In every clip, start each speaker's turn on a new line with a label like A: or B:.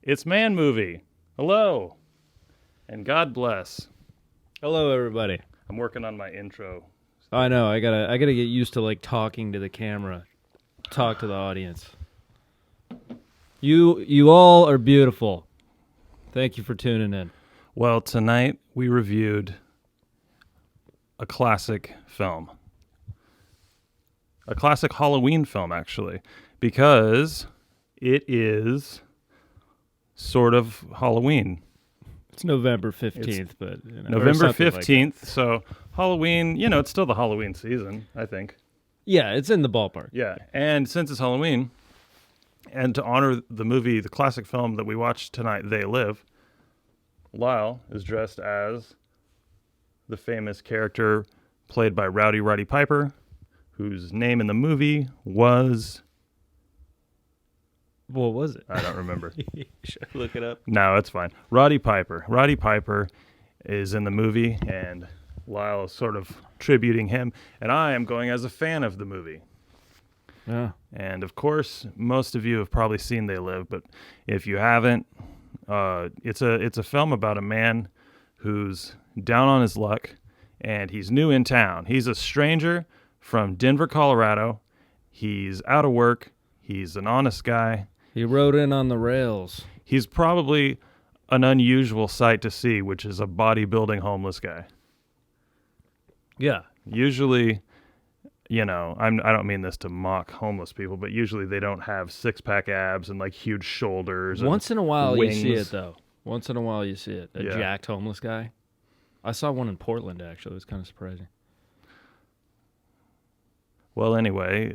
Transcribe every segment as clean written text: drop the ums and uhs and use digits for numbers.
A: It's Man Movie. Hello. And God bless.
B: Hello, everybody.
A: I'm working on my intro.
B: I know. I gotta get used to like talking to the camera, talk to the audience. You all are beautiful. Thank you for tuning in.
A: Well, tonight we reviewed a classic film. A classic Halloween film, actually, because it is sort of Halloween.
B: It's November 15th, but
A: November 15th, like so Halloween, it's still the Halloween season, I think.
B: Yeah, it's in the ballpark.
A: Yeah, and since it's Halloween, and to honor the movie, the classic film that we watched tonight, They Live, Lyle is dressed as the famous character played by Rowdy Roddy Piper, whose name in the movie was...
B: What was it?
A: I don't remember.
B: Should I look it up?
A: No, it's fine. Roddy Piper. Roddy Piper is in the movie, and Lyle is sort of tributing him, and I am going as a fan of the movie.
B: Yeah.
A: And, of course, most of you have probably seen They Live, but if you haven't, it's a film about a man who's down on his luck, and he's new in town. He's a stranger from Denver, Colorado. He's out of work. He's an honest guy.
B: He rode in on the rails.
A: He's probably an unusual sight to see, which is a bodybuilding homeless guy.
B: Yeah.
A: Usually, I don't mean this to mock homeless people, but usually they don't have six-pack abs and like huge shoulders.
B: Once in a while
A: wings.
B: you see it, though. Once in a while you see it. A jacked homeless guy. I saw one in Portland, actually. It was kind of surprising.
A: Well, anyway,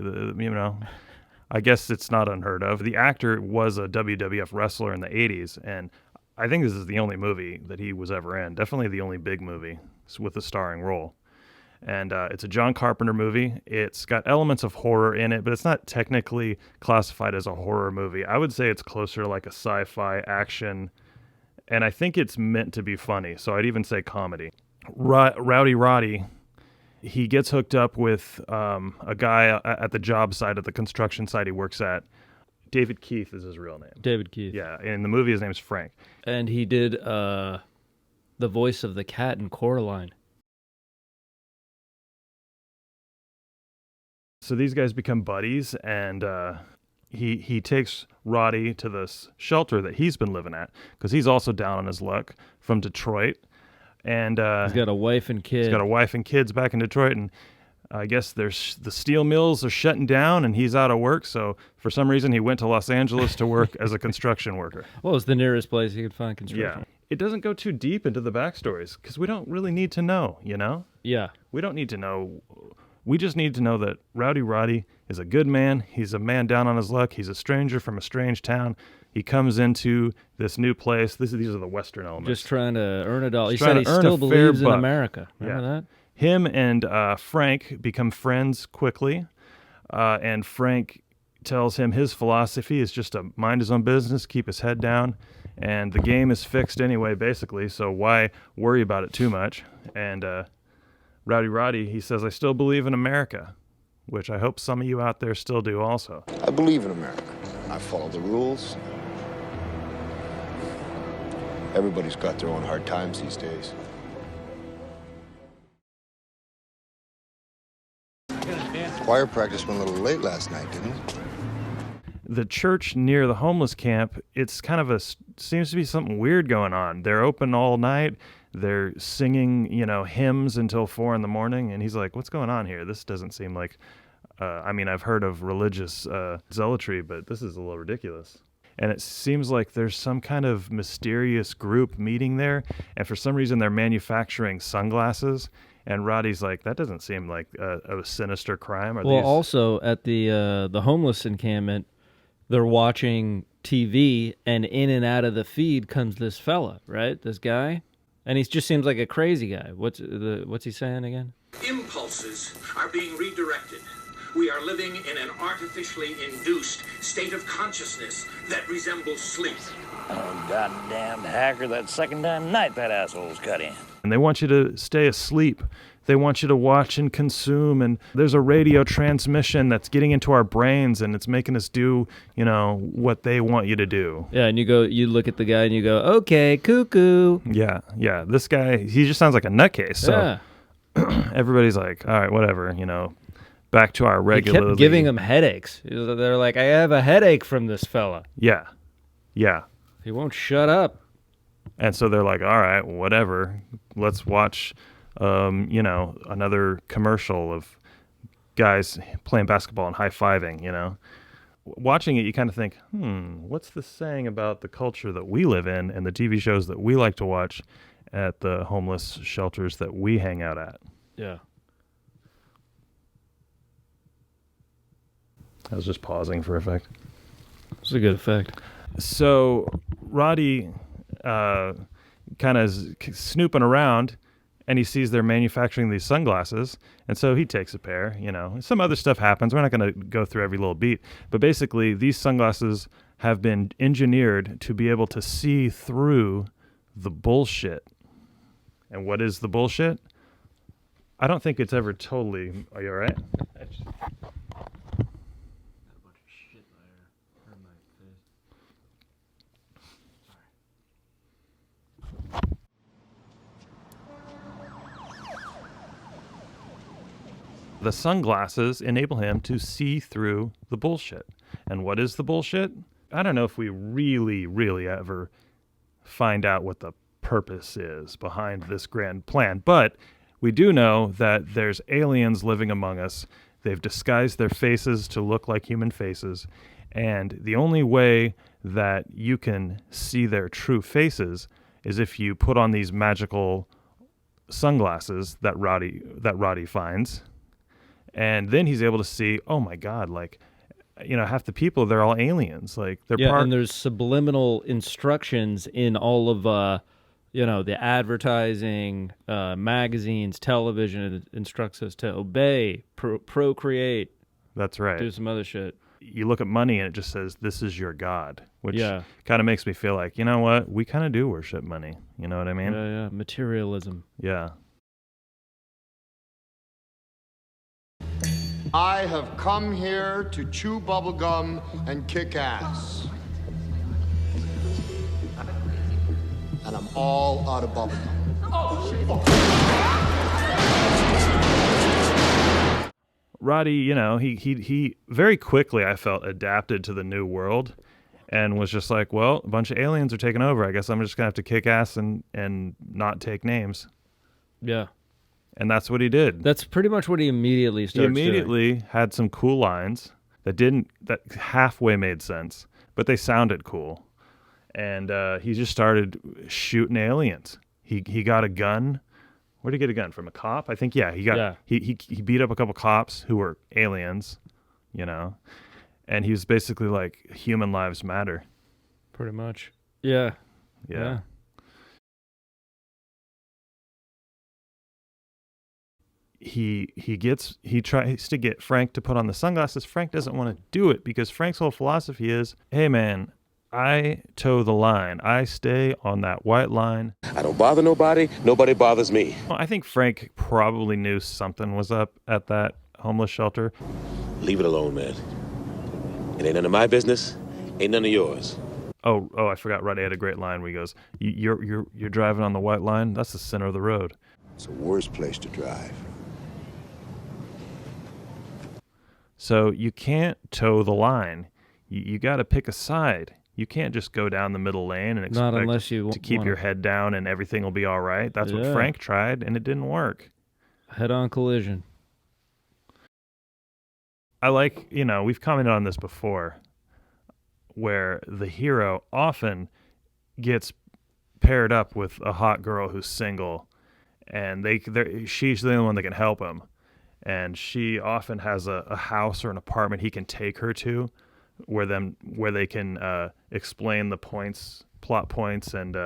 A: I guess it's not unheard of. The actor was a WWF wrestler in the 80s, and I think this is the only movie that he was ever in. Definitely the only big movie with a starring role. And it's a John Carpenter movie. It's got elements of horror in it, but it's not technically classified as a horror movie. I would say it's closer to like a sci-fi action, and I think it's meant to be funny, so I'd even say comedy. Rowdy Roddy, he gets hooked up with a guy at the job site, at the construction site he works at. David Keith is his real name.
B: David Keith.
A: Yeah, in the movie his name's Frank.
B: And he did the voice of the cat in Coraline.
A: So these guys become buddies, and he takes Roddy to this shelter that he's been living at, because he's also down on his luck, from Detroit. And
B: he's got a wife and kids.
A: He's got a wife and kids back in Detroit, and I guess the steel mills are shutting down, and he's out of work. So for some reason, he went to Los Angeles to work as a construction worker.
B: Well, it's the nearest place he could find construction.
A: Yeah. It doesn't go too deep into the backstories, because we don't really need to know,
B: Yeah.
A: We don't need to know. We just need to know that Rowdy Roddy is a good man. He's a man down on his luck. He's a stranger from a strange town. He comes into this new place. These are the Western elements.
B: Just trying to earn a dollar. He
A: trying
B: said he
A: to earn
B: still
A: a fair
B: believes in
A: buck.
B: America. Remember that?
A: Him and Frank become friends quickly, and Frank tells him his philosophy is just to mind his own business, keep his head down, and the game is fixed anyway, basically, so why worry about it too much? And Rowdy Roddy, he says, I still believe in America, which I hope some of you out there still do also.
C: I believe in America. I follow the rules. Everybody's got their own hard times these days. Choir practice went a little late last night, didn't it?
A: The church near the homeless camp, it's kind of seems to be something weird going on. They're open all night. They're singing, hymns until 4 a.m, and he's like, what's going on here? This doesn't seem like, I've heard of religious zealotry, but this is a little ridiculous. And it seems like there's some kind of mysterious group meeting there, and for some reason they're manufacturing sunglasses, and Roddy's like, that doesn't seem like a sinister crime.
B: Also at the homeless encampment, they're watching TV, and in and out of the feed comes this fella, right? This guy. And he just seems like a crazy guy. What's he saying again?
D: Impulses are being redirected. We are living in an artificially induced state of consciousness that resembles sleep.
E: Oh, goddamn hacker, that second time night that asshole's cut in.
A: And they want you to stay asleep they want you to watch and consume, and there's a radio transmission that's getting into our brains and it's making us do, what they want you to do.
B: Yeah, and you look at the guy and you go, okay, cuckoo.
A: Yeah. This guy, he just sounds like a nutcase. So everybody's like, all right, whatever, back to our regular.
B: He kept giving him headaches. They're like, I have a headache from this fella.
A: Yeah.
B: He won't shut up.
A: And so they're like, all right, whatever. Let's watch, another commercial of guys playing basketball and high-fiving, Watching it, you kind of think, what's this saying about the culture that we live in and the TV shows that we like to watch at the homeless shelters that we hang out at?
B: Yeah.
A: I was just pausing for effect.
B: It's a good effect.
A: So Roddy kind of is snooping around, and he sees they're manufacturing these sunglasses, and so he takes a pair. Some other stuff happens. We're not going to go through every little beat, but basically these sunglasses have been engineered to be able to see through the bullshit. And what is the bullshit? I don't think it's ever totally... Are you all right? The sunglasses enable him to see through the bullshit. And what is the bullshit? I don't know if we really, really ever find out what the purpose is behind this grand plan, but we do know that there's aliens living among us. They've disguised their faces to look like human faces, and the only way that you can see their true faces is if you put on these magical sunglasses that Roddy finds. And then he's able to see, oh my God, half the people, they're all aliens. Like they're
B: and there's subliminal instructions in all of the advertising, magazines, television. It instructs us to obey, procreate.
A: That's right.
B: Do some other shit.
A: You look at money and it just says, this is your God, which kind of makes me feel like, you know what? We kind of do worship money. You know what I mean?
B: Yeah. Materialism.
A: Yeah.
C: I have come here to chew bubblegum and kick ass. And I'm all out of bubblegum.
A: Roddy, he very quickly, I felt, adapted to the new world and was just like, well, a bunch of aliens are taking over. I guess I'm just going to have to kick ass and not take names.
B: Yeah.
A: And that's what he did.
B: That's pretty much what he immediately started doing.
A: He immediately had some cool lines that halfway made sense, but they sounded cool. And he just started shooting aliens. He got a gun. Where'd he get a gun? From a cop? I think, he beat up a couple cops who were aliens, and he was basically like, human lives matter.
B: Pretty much. Yeah.
A: He tries to get Frank to put on the sunglasses. Frank doesn't want to do it because Frank's whole philosophy is, hey man, I toe the line. I stay on that white line.
E: I don't bother nobody. Nobody bothers me.
A: Well, I think Frank probably knew something was up at that homeless shelter.
E: Leave it alone, man. It ain't none of my business. Ain't none of yours.
A: Oh, I forgot. Roddy had a great line where he goes, "You're driving on the white line. That's the center of the road.
C: It's the worst place to drive."
A: So you can't toe the line. You got to pick a side. You can't just go down the middle lane and expect
B: Not unless you
A: to keep your head down and everything will be all right. That's what Frank tried, and it didn't work.
B: Head-on collision.
A: I like, we've commented on this before, where the hero often gets paired up with a hot girl who's single, and she's the only one that can help him. And she often has a house or an apartment he can take her to, where they can explain the plot points, and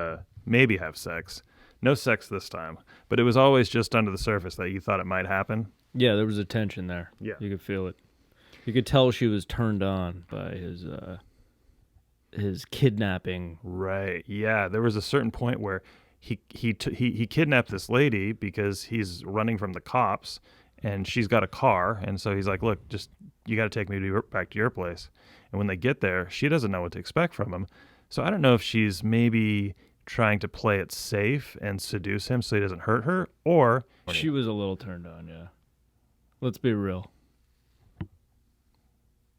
A: maybe have sex. No sex this time, but it was always just under the surface that you thought it might happen.
B: Yeah, there was a tension there.
A: Yeah,
B: you could feel it. You could tell she was turned on by his kidnapping.
A: Right. Yeah, there was a certain point where he kidnapped this lady because he's running from the cops, and she's got a car, and so he's like, look, just you got to take me back to your place. And when they get there, she doesn't know what to expect from him. So I don't know if she's maybe trying to play it safe and seduce him so he doesn't hurt her, or
B: She was a little turned on, yeah. Let's be real.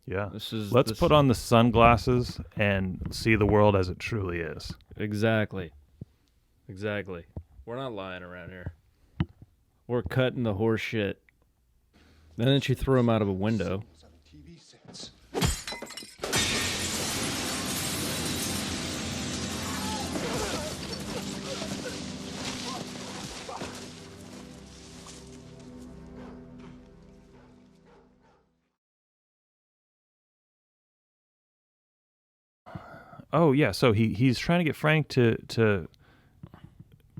A: yeah.
B: This
A: Let's put on the sunglasses and see the world as it truly is.
B: Exactly. We're not lying around here. We're cutting the horse shit. And then she threw him out of a window.
A: Oh yeah, so he's trying to get Frank to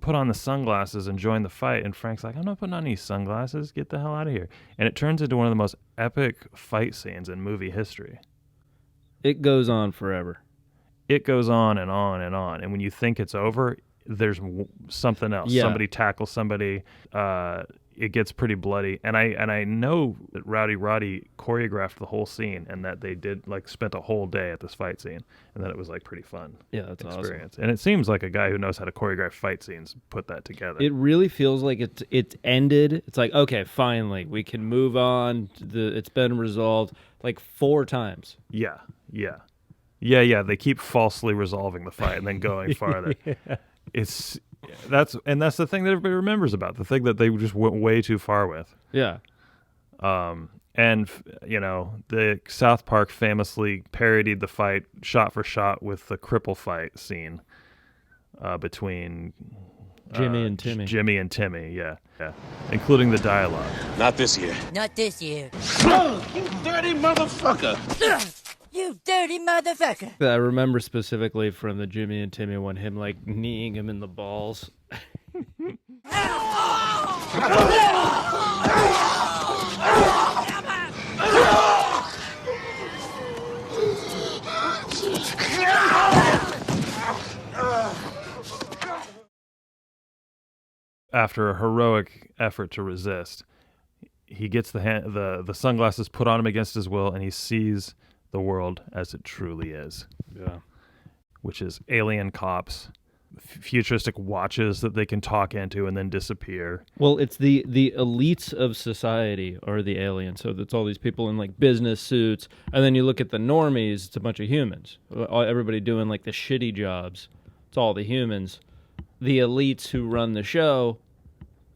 A: put on the sunglasses and join the fight, and Frank's like, I'm not putting on any sunglasses, get the hell out of here. And it turns into one of the most epic fight scenes in movie history.
B: It goes on forever.
A: It goes on and on and on, and when you think it's over, there's something else.
B: Yeah.
A: Somebody tackles somebody. It gets pretty bloody, and I know that Rowdy Roddy choreographed the whole scene, and that they did spent a whole day at this fight scene, and that it was pretty fun.
B: Yeah, that's
A: experience. And it seems like a guy who knows how to choreograph fight scenes put that together.
B: It really feels like it's ended. It's like, okay, finally, we can move on. It's been resolved 4 times.
A: Yeah. They keep falsely resolving the fight and then going farther. Yeah. That's the thing that everybody remembers about, the thing that they just went way too far with.
B: Yeah.
A: And the South Park famously parodied the fight shot for shot with the cripple fight scene between
B: Jimmy and Timmy.
A: Jimmy and Timmy, yeah, including the dialogue.
E: Not this year.
F: Not this year.
E: You dirty motherfucker!
F: You dirty motherfucker.
B: I remember specifically from the Jimmy and Timmy one, him kneeing him in the balls.
A: After a heroic effort to resist, he gets the sunglasses put on him against his will, and he sees the world as it truly is.
B: Yeah.
A: Which is alien cops, futuristic watches that they can talk into and then disappear.
B: Well, it's the elites of society are the aliens. So it's all these people in business suits, and then you look at the normies, it's a bunch of humans. Everybody doing the shitty jobs. It's all the humans. The elites who run the show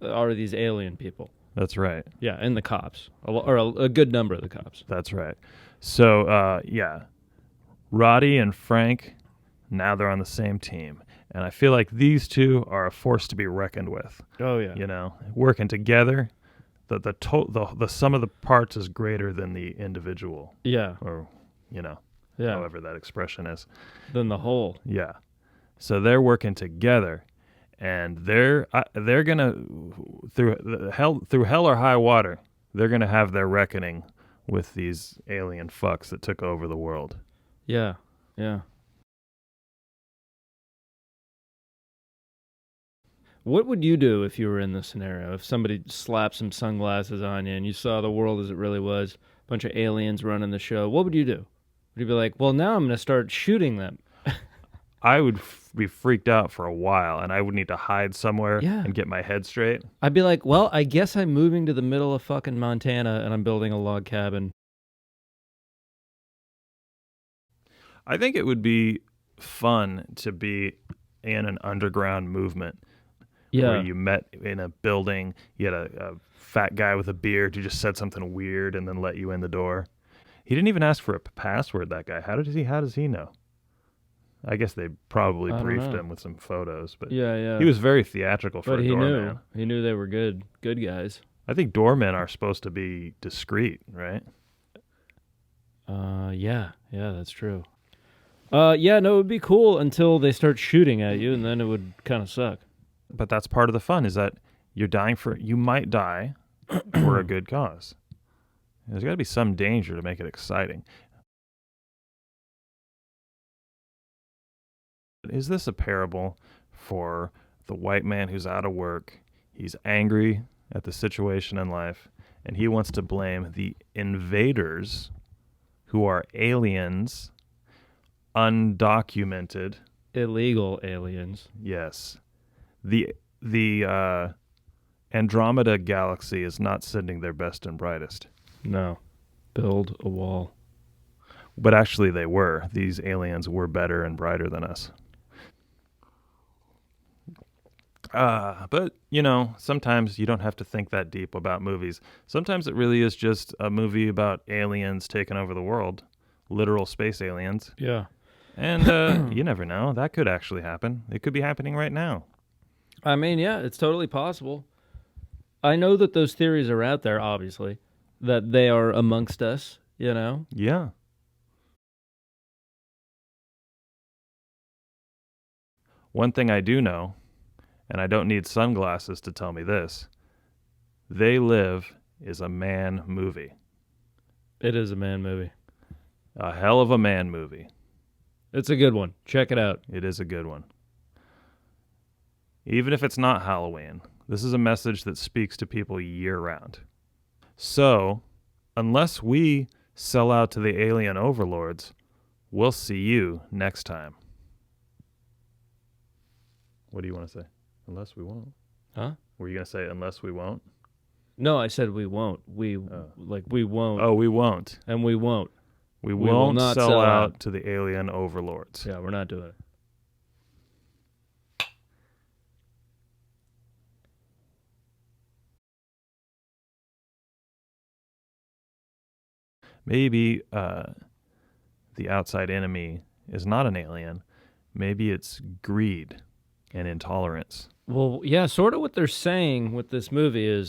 B: are these alien people.
A: That's right.
B: Yeah, and the cops, or a good number of the cops.
A: That's right. So, Roddy and Frank, now they're on the same team. And I feel like these two are a force to be reckoned with.
B: Oh, yeah.
A: Working together, the sum of the parts is greater than the individual.
B: Yeah.
A: Or,
B: Yeah.
A: however that expression is.
B: Than the whole.
A: Yeah. So they're working together, and they're gonna through hell or high water, they're gonna have their reckoning with these alien fucks that took over the world.
B: Yeah. Yeah. What would you do if you were in this scenario? If somebody slapped some sunglasses on you and you saw the world as it really was, a bunch of aliens running the show, what would you do? Would you be like, well, now I'm going to start shooting them?
A: I would be freaked out for a while, and I would need to hide somewhere
B: Yeah.
A: and get my head straight.
B: I'd be like, well, I guess I'm moving to the middle of fucking Montana and I'm building a log cabin.
A: I think it would be fun to be in an underground movement.
B: Yeah.
A: Where you met in a building, you had a fat guy with a beard who just said something weird and then let you in the door. He didn't even ask for a password, that guy. How does he know? I guess they probably briefed him with some photos, but
B: Yeah.
A: he was very theatrical for
B: But
A: a
B: he
A: doorman.
B: knew. He knew they were good guys.
A: I think doormen are supposed to be discreet, right?
B: Yeah, that's true. No, it would be cool until they start shooting at you, and then it would kind of suck.
A: But that's part of the fun, is that you might die for a good cause. There's got to be some danger to make it exciting. Is this a parable for the white man who's out of work. He's angry at the situation in life, and he wants to blame the invaders, who are aliens, undocumented.
B: Illegal aliens.
A: Yes. The Andromeda galaxy is not sending their best and brightest.
B: No. Build a wall.
A: But actually they were. These aliens were better and brighter than us. But, you know, sometimes you don't have to think that deep about movies. Sometimes it really is just a movie about aliens taking over the world. Literal space aliens.
B: Yeah.
A: And you never know. That could actually happen. It could be happening right now.
B: I mean, yeah, it's totally possible. I know that those theories are out there, obviously, that they are amongst us, you know?
A: Yeah. One thing I do know, and I don't need sunglasses to tell me this, They Live is a man movie.
B: It is a man movie.
A: A hell of a man movie.
B: It's a good one. Check it out.
A: It is a good one. Even if it's not Halloween, this is a message that speaks to people year-round. So, unless we sell out to the alien overlords, we'll see you next time. What do you want to say? Unless we won't.
B: Huh?
A: Were you going to say unless we won't?
B: No, I said we won't. We won't.
A: Oh, we won't.
B: And we won't.
A: We
B: will
A: won't
B: not
A: sell out to the alien overlords.
B: Yeah, we're not doing it.
A: Maybe the outside enemy is not an alien. Maybe it's greed and intolerance.
B: Well, yeah, sort of what they're saying with this movie is